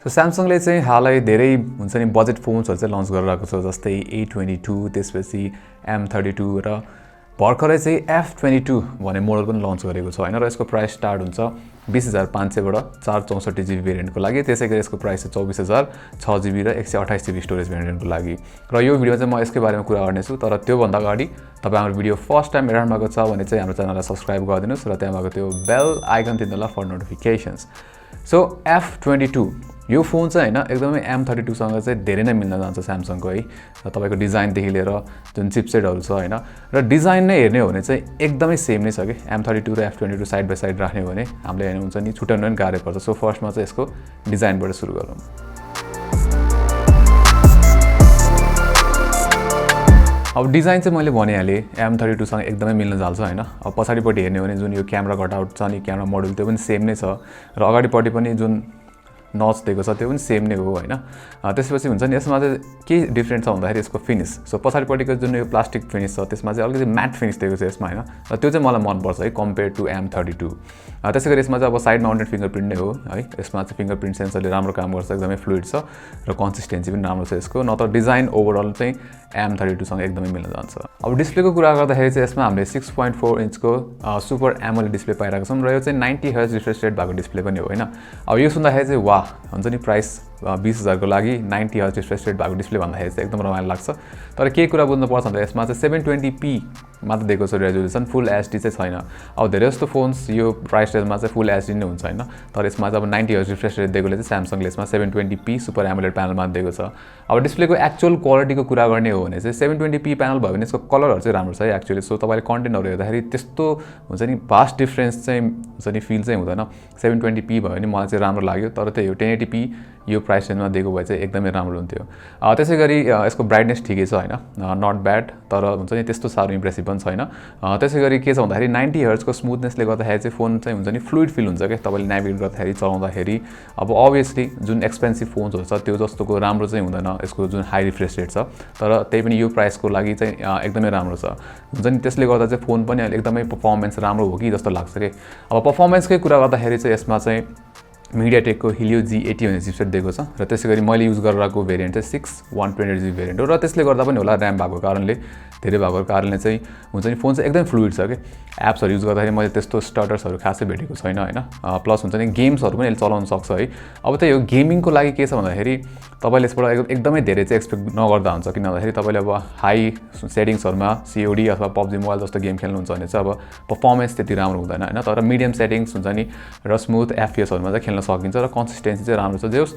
so स्यामसङले चाहिँ हालै धेरै हुन्छ नि बजेट फोन्सहरु चाहिँ लन्च गरिरहेको छ जस्तै A22 त्यसपछि M32 र भर्खरै चाहिँ F22 भन्ने मोडल पनि लन्च गरेको छ हैन र यसको प्राइस स्टार्ट हुन्छ 20500 बाट 464 GB भेरिएन्टको लागि त्यसैगरी यसको प्राइस चाहिँ 24000 6GB र 128 GB स्टोरेज भेरिएन्टको लागि र यो भिडियोमा चाहिँ म यसकै बारेमा कुरा गर्नेछु तर त्यो भन्दा अगाडि तपाई हाम्रो भिडियो फर्स्ट टाइम हेर्नु भएको छ भने चाहिँ हाम्रो च्यानललाई सब्स्क्राइब गरिदिनुस् र त्यहाँ भएको त्यो बेल आइकन थिच्नु होला फर नोटिफिकेशन्स सो F22 यो फोन चाहिँ हैन एकदमै M32 सँग चाहिँ धेरै नै मिल्न जान्छ स्यामसङको है र तपाईको डिजाइन देखि लिएर जुन चिपसेटहरु छ हैन र डिजाइन नै हेर्ने हो भने चाहिँ एकदमै सेम नै छ के M32 र F22 साइड बाइ साइड राख्ने हो भने हामीले हैन हुन्छ नि छुट्याउन पनि गाह्रो पर्छ सो फर्स्टमा चाहिँ यसको डिजाइनबाट सुरु गरौँ अब डिजाइन चाहिँ मैले भनिहालेँ M32 सँग एकदमै मिल्न जान्छ हैन अब पछाडीपट्टि हेर्ने हो भने जुन यो क्यामेरा कटआउट छ नि क्यामेरा मोडुल त्यो पनि सेम नै छ र अगाडिपट्टि पनि जुन नच दिएको छ त्यो पनि सेम नै हो हैन त्यसपछि हुन्छ नि यसमा चाहिँ के डिफरेन्ट छ भन्दाखेरि यसको फिनिश सो पछाडीपट्टिको जुन यो प्लास्टिक फिनिश छ त्यसमा चाहिँ अलिकति म्याट फिनिश दिएको छ यसमा हैन र त्यो चाहिँ मलाई मन पर्छ है कम्पेयर टु M32 त्यसैगरी यसमा चाहिँ अब साइड माउन्टेड फिंगरप्रिन्ट नै हो है यसमा चाहिँ फिंगरप्रिन्ट सेन्सरले राम्रो काम गर्छ एकदमै फ्लुइड छ र कन्सिस्टेन्सी पनि राम्रो छ यसको न त डिजाइन ओभरअल चाहिँ M32 सँग एकदमै मिल्न जान्छ अब डिस्प्लेको कुरा गर्दाखेरि चाहिँ यसमा हामीले 6.4 इन्चको सुपर AMOLED डिस्प्ले पाइरहेको छौं र यो चाहिँ 90 हर्ट्ज रिफ्रेश रेट भएको डिस्प्ले पनि हो हैन अब यो सुन्दाखेरि चाहिँ वाह हुन्छ नि प्राइस 20000 को लागि 90 हर्ट्ज रिफ्रेश रेट भएको डिस्प्ले भन्दाखेरि चाहिँ एकदम रमाइलो लाग्छ तर के कुरा बुझ्नु पर्छ भन्दा यसमा चाहिँ 720p मात्र दिएको छ रेजोल्युसन फुल एचडी चाहिँ छैन अब धेरै जस्तो फोन्स यो प्राइस रेन्जमा चाहिँ फुल एचडी नै हुन्छ हैन तर यसमा चाहिँ अब 90 हर्ट्ज रिफ्रेश रेट दिएकोले चाहिँ स्यामसङले यसमा 720p सुपर AMOLED प्यानलमा दिएको छ अब डिस्प्लेको एक्चुअल क्वालिटीको कुरा गर्ने हो भने चाहिँ 720p प्यानल भयो भने यसको कलरहरु चाहिँ राम्रो छ है एक्चुअली सो तपाईले कन्टेन्टहरु हेर्दाखेरि त्यस्तो हुन्छ नि भास्ट डिफरेन्स चाहिँ हुन्छ नि फिल चाहिँ हुँदैन 720p भयो भने मलाई चाहिँ राम्रो लाग्यो तर त्यही हो 1080p यो प्राइस रेन्जमा दिएको भए चाहिँ एकदमै राम्रो हुन्थ्यो त्यसैगरी यसको ब्राइटनेस ठिकै छ हैन नट ब्याड तर हुन्छ नि त्यस्तो सारो इम्प्रेसिभ पनि छैन त्यसैगरी के छ भन्दाखेरि 90 हर्ट्ज को स्मुथनेसले गर्दाखेरि चाहिँ फोन चाहिँ हुन्छ नि फ्लुइड फिल हुन्छ के तपाईले नेभिगेट गर्दाखेरि चलाउँदाखेरि अब अभियसली जुन एक्सपेन्सिभ फोन्सहरु छ त्यो जस्तोको राम्रो चाहिँ हुँदैन यसको जुन हाई रिफ्रेश रेट छ तर त्यही पनि यो प्राइसको लागि चाहिँ एकदमै राम्रो छ हुन्छ नि त्यसले गर्दा चाहिँ फोन पनि एकदमै परफर्मेन्स राम्रो हो कि जस्तो लाग्छ के अब परफर्मेन्सकै कुरा गर्दाखेरि चाहिँ यसमा चाहिँ MediaTek को Helio G80 भन्ने चिपसेट दिएको छ र त्यसैगरी मैले युज गरिरहेको भेरिएन्ट चाहिँ 6128GB भेरिएन्ट हो र त्यसले गर्दा पनि होला र्याम भएको कारणले धेरै भएको कारणले चाहिँ हुन्छ नि फोन चाहिँ एकदम फ्लुइड छ के एप्सहरु युज गर्दाखेरि मैले त्यस्तो स्टटर्सहरु खासै भेटेको छैन हैन प्लस हुन्छ नि गेम्सहरु पनि चलाउन सक्छ है अब त्यही हो गेमिङको लागि के छ भन्दाखेरि तपाईले यसबाट एकदमै धेरै चाहिँ एक्सपेक्ट नगर्दा हुन्छ किन भन्दाखेरि तपाईले अब हाई सेटिङ्सहरुमा COD अथवा PUBG मोबाइल जस्तो गेम खेल्नुहुन्छ भने चाहिँ अब परफर्मेन्स त्यति राम्रो हुँदैन हैन तर मिडियम सेटिङ्स हुन्छ नि र स्मुथ FPS हरुमा चाहिँ खेल्न सकिन्छ र कन्सिस्टेन्सी चाहिँ राम्रो छ जे होस्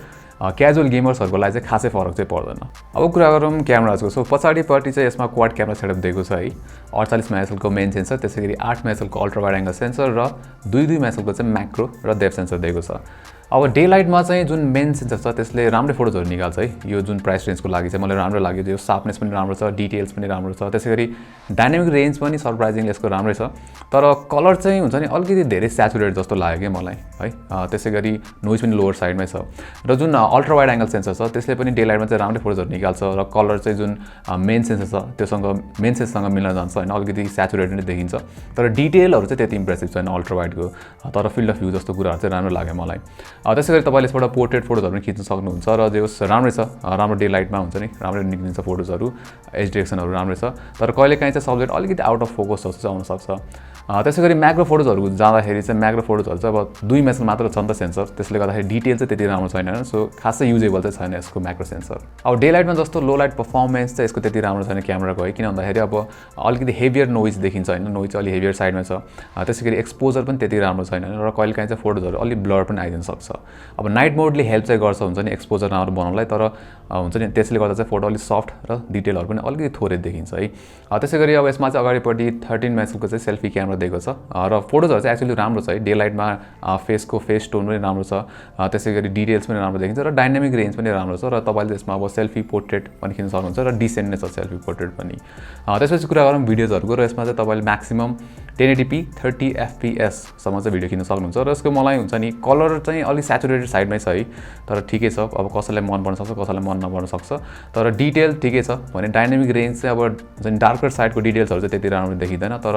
क्याजुअल गेमर्सहरुको लागि चाहिँ खासै फरक चाहिँ पर्दैन अब कुरा गरौँ क्यामेराजको सो पछाडीपट्टि चाहिँ यसमा क्वाड क्यामेरा सेटअप दिएको छ है 48 मेगापिक्सलको मेन सेन्सर त्यसैगरी 8 मेगापिक्सलको अल्ट्रावाइड एंगल सेन्सर र 2 मेगापिक्सलको चाहिँ म्याक्रो र डेप्थ सेन्सर दिएको छ अब डे लाइटमा चाहिँ जुन मेन सेन्सर छ त्यसले राम्रो फोटोजहरु निकाल्छ है यो जुन प्राइस रेन्जको लागि चाहिँ मलाई राम्रो लाग्यो यो शार्पनेस पनि राम्रो छ डिटेल्स पनि राम्रो छ त्यसैगरी डायनामिक रेन्ज पनि सरप्राइजिङली यसको राम्रै छ तर कलर चाहिँ हुन्छ नि अलिकति धेरै स्याचुरेटेड जस्तो लाग्यो के मलाई है त्यसैगरी नोइज पनि लोवर साइडमै छ र जुन अल्ट्रावाइड एंगल सेन्सर छ त्यसले पनि डे लाइटमा चाहिँ राम्रो फोटोजहरु निकाल्छ र कलर चाहिँ जुन मेन सेन्सर छ त्योसँग मेन सेन्सरसँग मिल्न जान्छ हैन अलिकति स्याचुरेटेड नै देखिन्छ तर डिटेलहरु चाहिँ त्यति इम्प्रेसिभ छैन अल्ट्रावाइडको तर फिल्ड अफ भ्यू जस्तो कुराहरु चाहिँ राम्रो लाग्यो मलाई त्यसैगरी तपाईले यसबाट पोर्ट्रेट फोटोजहरु पनि खिच्न सक्नुहुन्छ र जे होस् राम्रै छ राम्रो डे लाइटमा हुन्छ नि राम्रो निक्लिन्छ फोटोजहरु एज डिरेक्सनहरु राम्रै छ तर कहिलेकाहीँ चाहिँ सब्जेक्ट अलिकति आउट अफ फोकस जस्तो चाहिँ आउन सक्छ त्यसैगरी म्याक्रो फोटोजहरु जाँदाखेरि चाहिँ म्याक्रो फोटोजहरु चाहिँ अब 2 मेगापिक्सल मात्र छ नि त सेन्सर त्यसले गर्दाखेरि डिटेल चाहिँ त्यति राम्रो छैन सो खासै युजेबल चाहिँ छैन यसको म्याक्रो सेन्सर अब डे लाइटमा जस्तो लो लाइट परफर्मेन्स चाहिँ यसको त्यति राम्रो छैन क्यामेराको है किन भन्दाखेरि अब अलिकति हेभियर नोइज देखिन्छ हैन नोइज अलि हेभियर साइडमा छ त्यसैगरी एक्सपोजर पनि त्यति राम्रो छैन र कहिलेकाहीँ चाहिँ फोटोजहरु अलि ब्लर पनि आइदिन सक्छ अब नाइट मोडले हेल्प चाहिँ गर्छ हुन्छ नि एक्सपोजर राम्रो बनाउनलाई तर हुन्छ नि त्यसले गर्दा चाहिँ फोटो अलि सफ्ट र डिटेलहरु पनि अलिकति थोरै देखिन्छ है त्यसैगरी अब यसमा चाहिँ अगाडिपट्टि 13 मेगापिक्सलको चाहिँ सेल्फी क्यामेरा दिएको छ र फोटोजहरु चाहिँ एक्चुअली राम्रो छ है डे लाइटमा फेसको फेस टोन पनि राम्रो छ त्यसैगरी डिटेल्स पनि राम्रो देखिन्छ र डायनामिक रेन्ज पनि राम्रो छ र तपाईले यसमा अब सेल्फी पोर्ट्रेट पनि खिच्न सक्नुहुन्छ र डिसेन्ट नै छ सेल्फी पोर्ट्रेट पनि त्यसपछि कुरा गरौँ भिडियोजहरुको र यसमा चाहिँ तपाईले म्याक्सिमम 1080p 30 fps सम्म चाहिँ भिडियो खिच्न सक्नुहुन्छ र यसको मलाई हुन्छ नि कलर चाहिँ अलि स्याचुरेटेड साइडमै छ है तर ठिकै छ अब कसैलाई मन पर्न सक्छ कसैलाई मन नपर्न सक्छ तर डिटेल ठिकै छ भने डाइनामिक रेन्ज चाहिँ अब जुन डार्कर साइडको डिटेल्सहरु चाहिँ त्यति राम्रो देखिदैन तर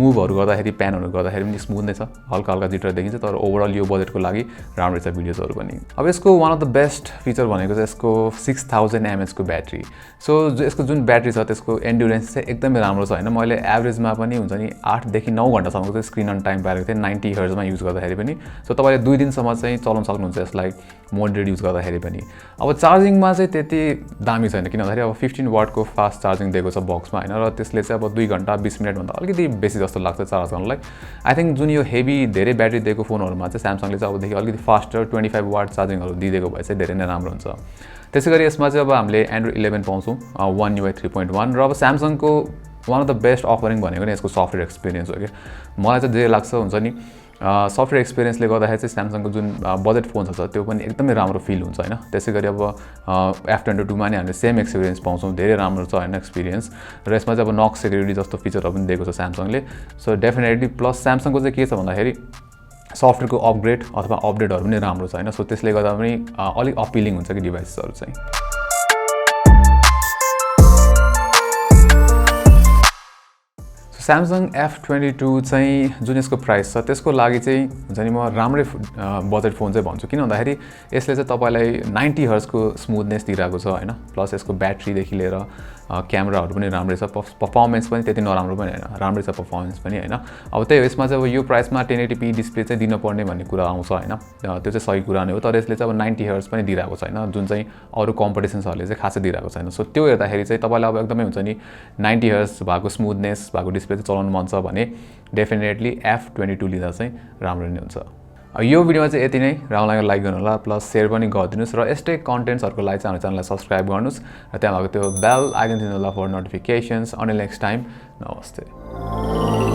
मुभहरु गर्दाखेरि प्यानहरु गर्दाखेरि पनि स्मुथ नै छ हल्का हल्का जिटर देखिन्छ तर ओभरअल यो बजेटको लागि राम्रो छ भिडियोजहरु पनि अब यसको one of the best feature भनेको चाहिँ यसको 6000 mAh को ब्याट्री सो यसको जुन ब्याट्री छ त्यसको एन्ड्युरेन्स चाहिँ एकदमै राम्रो छ हैन मैले एभरेजमा पनि हुन्छ नि 8 देखि 9 घण्टासम्मको चाहिँ स्क्रिन अन टाइम पाएको थिएँ 90 हर्ज मा युज गर्दाखेरि पनि सो तपाईले 2 दिनसम्म चाहिँ चलाउन सक्नुहुन्छ यसलाई मोडरेट युज गर्दाखेरि पनि अब चार्जिङमा चाहिँ त्यति दामी छैन किन भन्दाखेरि अब 15 वाटको फास्ट चार्जिङ दिएको छ बक्समा हैन र त्यसले चाहिँ अब 2 घण्टा 20 मिनेट भन्दा अलिकति बेसी जस्तो लाग्छ चार्ज गर्नलाई आई थिंक जुन यो हेभी धेरै ब्याट्री दिएको फोनहरुमा चाहिँ Samsungले चाहिँ अबदेखि अलिकति फास्टर 25 वाट चार्जिङहरु दिइदिएको भए चाहिँ धेरै नै राम्रो हुन्छ त्यसैगरी यसमा चाहिँ अब हामीले Android 11 पाउँछौं One UI 3.1 र अब Samsungको one of the best offering भनेको नै यसको सफ्टवेयर एक्सपिरियन्स हो के मलाई चाहिँ जे लाग्छ हुन्छ नि सफ्टवेयर एक्सपिरियन्सले गर्दाखेरि चाहिँ Samsungको जुन बजेट फोन्स छ त्यो पनि एकदमै राम्रो फिल हुन्छ हैन त्यसैगरी अब F22 मा नि हामीले सेम एक्सपिरियन्स पाउँछौं धेरै राम्रो छ हैन एक्सपिरियन्स र यसमा चाहिँ अब नक सेक्युरिटी जस्तो फिचरहरु पनि दिएको छ Samsungले सो डेफिनेटली प्लस Samsungको चाहिँ के छ भन्दाखेरि सफ्टवेयरको अपग्रेड अथवा अपडेटहरु पनि राम्रो छ हैन सो त्यसले गर्दा पनि अलि अपिलिङ हुन्छ कि डिभाइसहरु चाहिँ Samsung F22 चाहिँ जुन यसको प्राइस छ त्यसको लागि चाहिँ हुन्छ नि म राम्रै बजेट फोन चाहिँ भन्छु किन भन्दाखेरि यसले चाहिँ तपाईलाई 90 हर्ज को स्मुथनेस दिइराको छ हैन प्लस यसको ब्याट्री देखि लिएर क्यामेराहरु पनि राम्रै छ परफर्मेन्स पनि त्यति नराम्रो पनि हैन राम्रै छ परफर्मेन्स पनि हैन अब त्यही यसमा चाहिँ अब यो प्राइसमा 1080p डिस्प्ले चाहिँ दिन पर्ने भन्ने कुरा आउँछ हैन त्यो चाहिँ सही कुरा नै हो तर यसले चाहिँ अब 90 हर्ज पनि दिइराको छ हैन जुन चाहिँ अरु कम्पिटिसन्सहरुले चाहिँ खासै दिइराको छैन सो त्यो हेर्दाखेरि चाहिँ तपाईलाई अब एकदमै हुन्छ नि 90 हर्ज भएको स्मुथनेस भएको डिस्प्ले चाहिँ चलाउन मन छ भने डेफिनेटली F22 लिँदा चाहिँ राम्रो नै हुन्छ यो भिडियोमा चाहिँ यति नै राम्रो लाइक गर्नु होला प्लस शेयर पनि गरिदिनुस् र यस्तै कन्टेन्ट्सहरुको लागि चाहिँ हाम्रो च्यानललाई सब्स्क्राइब गर्नुस् र त्यहाँ भएको त्यो बेल आइकन थिच्नु होला for notifications until next time नमस्ते